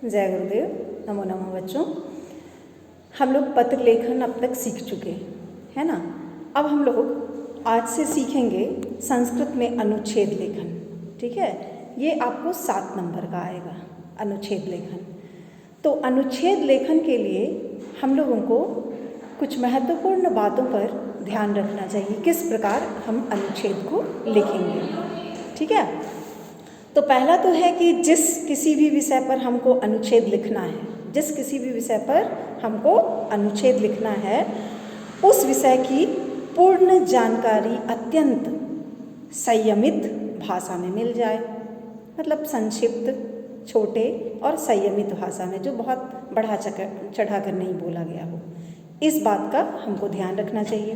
जय गुरुदेव। नमो नमः बच्चों। हम लोग पत्र लेखन अब तक सीख चुके है ना। अब हम लोग आज से सीखेंगे संस्कृत में अनुच्छेद लेखन। ठीक है, ये आपको 7 नंबर का आएगा अनुच्छेद लेखन। तो अनुच्छेद लेखन के लिए हम लोगों को कुछ महत्वपूर्ण बातों पर ध्यान रखना चाहिए, किस प्रकार हम अनुच्छेद को लिखेंगे। ठीक है, तो पहला तो है कि जिस किसी भी विषय पर हमको अनुच्छेद लिखना है, जिस किसी भी विषय पर हमको अनुच्छेद लिखना है, उस विषय की पूर्ण जानकारी अत्यंत संयमित भाषा में मिल जाए। मतलब संक्षिप्त, छोटे और संयमित भाषा में, जो बहुत बढ़ा चढ़ा कर नहीं बोला गया हो, इस बात का हमको ध्यान रखना चाहिए।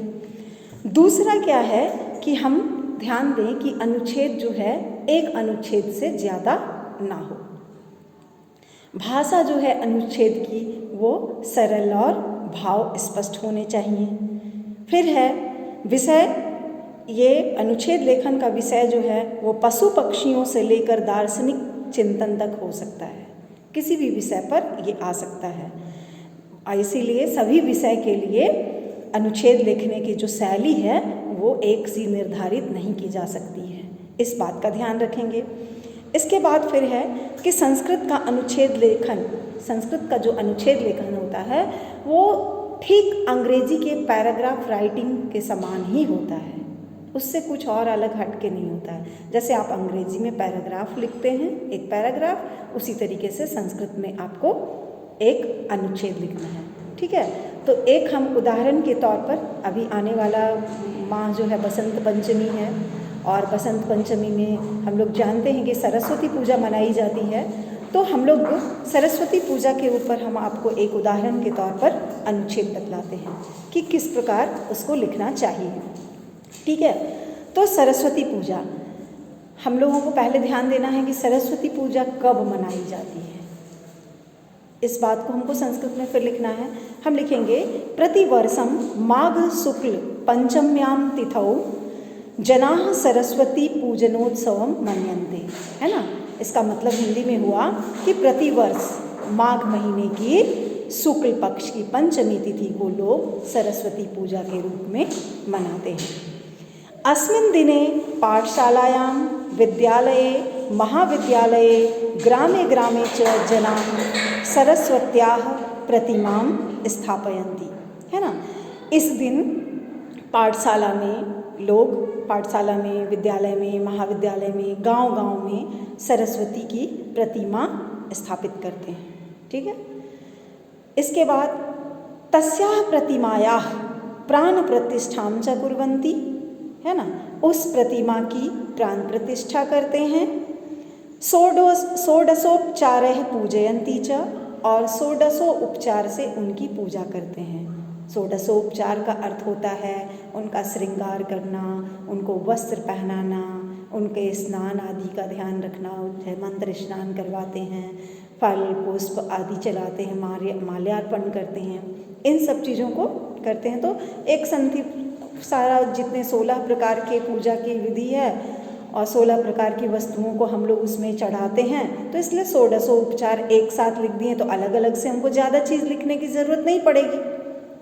दूसरा क्या है कि हम ध्यान दें कि अनुच्छेद जो है एक अनुच्छेद से ज़्यादा ना हो। भाषा जो है अनुच्छेद की वो सरल और भाव स्पष्ट होने चाहिए। फिर है विषय, ये अनुच्छेद लेखन का विषय जो है वो पशु पक्षियों से लेकर दार्शनिक चिंतन तक हो सकता है, किसी भी विषय पर ये आ सकता है। इसीलिए सभी विषय के लिए अनुच्छेद लिखने की जो शैली है वो एक सी निर्धारित नहीं की जा सकती है, इस बात का ध्यान रखेंगे। इसके बाद फिर है कि संस्कृत का अनुच्छेद लेखन, संस्कृत का जो अनुच्छेद लेखन होता है वो ठीक अंग्रेजी के पैराग्राफ राइटिंग के समान ही होता है, उससे कुछ और अलग हट के नहीं होता है। जैसे आप अंग्रेजी में पैराग्राफ लिखते हैं, एक पैराग्राफ, उसी तरीके से संस्कृत में आपको एक अनुच्छेद लिखना है। ठीक है, तो एक हम उदाहरण के तौर पर, अभी आने वाला माह जो है बसंत पंचमी है, और बसंत पंचमी में हम लोग जानते हैं कि सरस्वती पूजा मनाई जाती है। तो हम लोग सरस्वती पूजा के ऊपर हम आपको एक उदाहरण के तौर पर अनुच्छेद बतलाते हैं कि किस प्रकार उसको लिखना चाहिए। ठीक है, तो सरस्वती पूजा, हम लोगों को पहले ध्यान देना है कि सरस्वती पूजा कब मनाई जाती है, इस बात को हमको संस्कृत में फिर लिखना है। हम लिखेंगे प्रतिवर्षम माघ शुक्ल पंचम्याम तिथौ जनाः सरस्वती पूजनोत्सवम मन्यन्ते, है ना। इसका मतलब हिंदी में हुआ कि प्रतिवर्ष माघ महीने की शुक्ल पक्ष की पंचमी तिथि को लोग सरस्वती पूजा के रूप में मनाते हैं। अस्मिन् दिने पाठशालायां विद्यालये महाविद्यालये ग्रामे ग्रामे च जनाः सरस्वत्याः प्रतिमां स्थापयन्ति, है ना। इस दिन पाठशाला में लोग, पाठशाला में, विद्यालय में, महाविद्यालय में, गांव-गांव में सरस्वती की प्रतिमा स्थापित करते हैं। ठीक है, इसके बाद तस्याः प्रतिमायाः प्राण प्रतिष्ठां च कुर्वन्ति, है ना, उस प्रतिमा की प्राण प्रतिष्ठा करते हैं। षोडशोपचारैः पूजयन्ति च, और 16 उपचार से उनकी पूजा करते हैं। 16 का अर्थ होता है उनका श्रृंगार करना, उनको वस्त्र पहनाना, उनके स्नान आदि का ध्यान रखना, मंत्र स्नान करवाते हैं, फल पुष्प आदि चलाते हैं, माल्यार्पण करते हैं, इन सब चीज़ों को करते हैं। तो एक संधि सारा जितने 16 प्रकार के पूजा की विधि है और 16 प्रकार की वस्तुओं को हम लोग उसमें चढ़ाते हैं, तो इसलिए 16 उपचार एक साथ लिख दिए, तो अलग अलग से हमको ज़्यादा चीज़ लिखने की ज़रूरत नहीं पड़ेगी,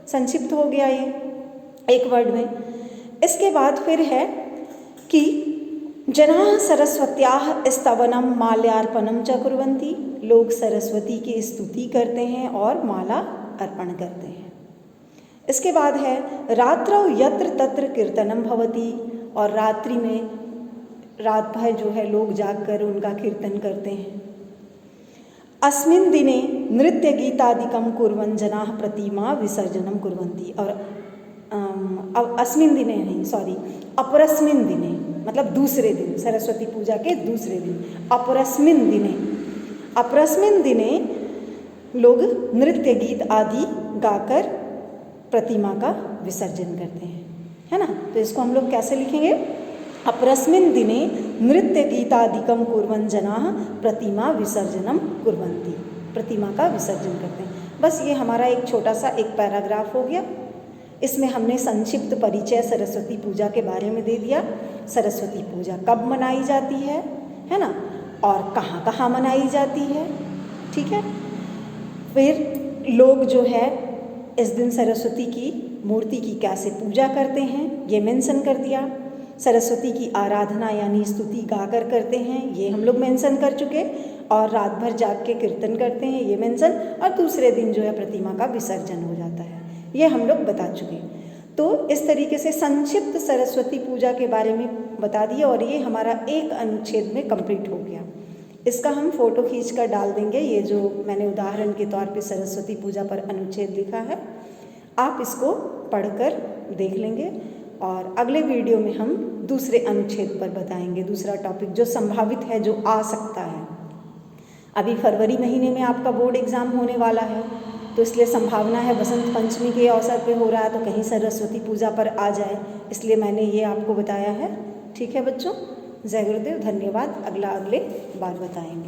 संक्षिप्त हो गया ये एक वर्ड में। इसके बाद फिर है कि जनाः सरस्वत्याः स्तवनम माल्यार्पणम च कुर्वन्ति, लोग सरस्वती की स्तुति करते हैं और माला अर्पण करते हैं। इसके बाद है रात्रौ यत्र तत्र कीर्तनम भवति, और रात्रि में, रात भर जो है लोग जागकर उनका कीर्तन करते हैं। अस्मिन् दिने नृत्य गीतादिकं कुर्वन् जनाः प्रतिमा विसर्जनं कुर्वन्ति, और अस्मिन् दिने नहीं, सॉरी, अपरस्मिन् दिने, मतलब दूसरे दिन, सरस्वती पूजा के दूसरे दिन, अपरस्मिन् दिने लोग नृत्य गीत आदि गाकर प्रतिमा का विसर्जन करते हैं, है ना। तो इसको हम लोग कैसे लिखेंगे? अपरस्मिन् दिने नृत्य गीतादिकं कुर्वन् जनाः प्रतिमा विसर्जनम कुर्वन्ति, प्रतिमा का विसर्जन करते हैं। बस ये हमारा एक छोटा सा एक पैराग्राफ हो गया। इसमें हमने संक्षिप्त परिचय सरस्वती पूजा के बारे में दे दिया, सरस्वती पूजा कब मनाई जाती है ना, और कहाँ कहाँ मनाई जाती है। ठीक है। फिर लोग जो है इस दिन सरस्वती की मूर्ति की कैसे पूजा करते हैं ये मेंशन कर दिया। सरस्वती की आराधना यानी स्तुति गाकर करते हैं ये हम लोग मेंशन कर चुके, और रात भर जाग के कीर्तन करते हैं ये मेंशन, और दूसरे दिन जो है प्रतिमा का विसर्जन हो जाता है ये हम लोग बता चुके। तो इस तरीके से संक्षिप्त सरस्वती पूजा के बारे में बता दिया, और ये हमारा एक अनुच्छेद में कंप्लीट हो गया। इसका हम फोटो खींच कर डाल देंगे, ये जो मैंने उदाहरण के तौर पे सरस्वती पूजा पर अनुच्छेद लिखा है, आप इसको पढ़कर देख लेंगे। और अगले वीडियो में हम दूसरे अनुच्छेद पर बताएंगे, दूसरा टॉपिक जो संभावित है, जो आ सकता है। अभी फरवरी महीने में आपका बोर्ड एग्ज़ाम होने वाला है, तो इसलिए संभावना है बसंत पंचमी के अवसर पे हो रहा है तो कहीं सरस्वती पूजा पर आ जाए, इसलिए मैंने ये आपको बताया है। ठीक है बच्चों, जय गुरुदेव, धन्यवाद। अगले बार बताएंगे।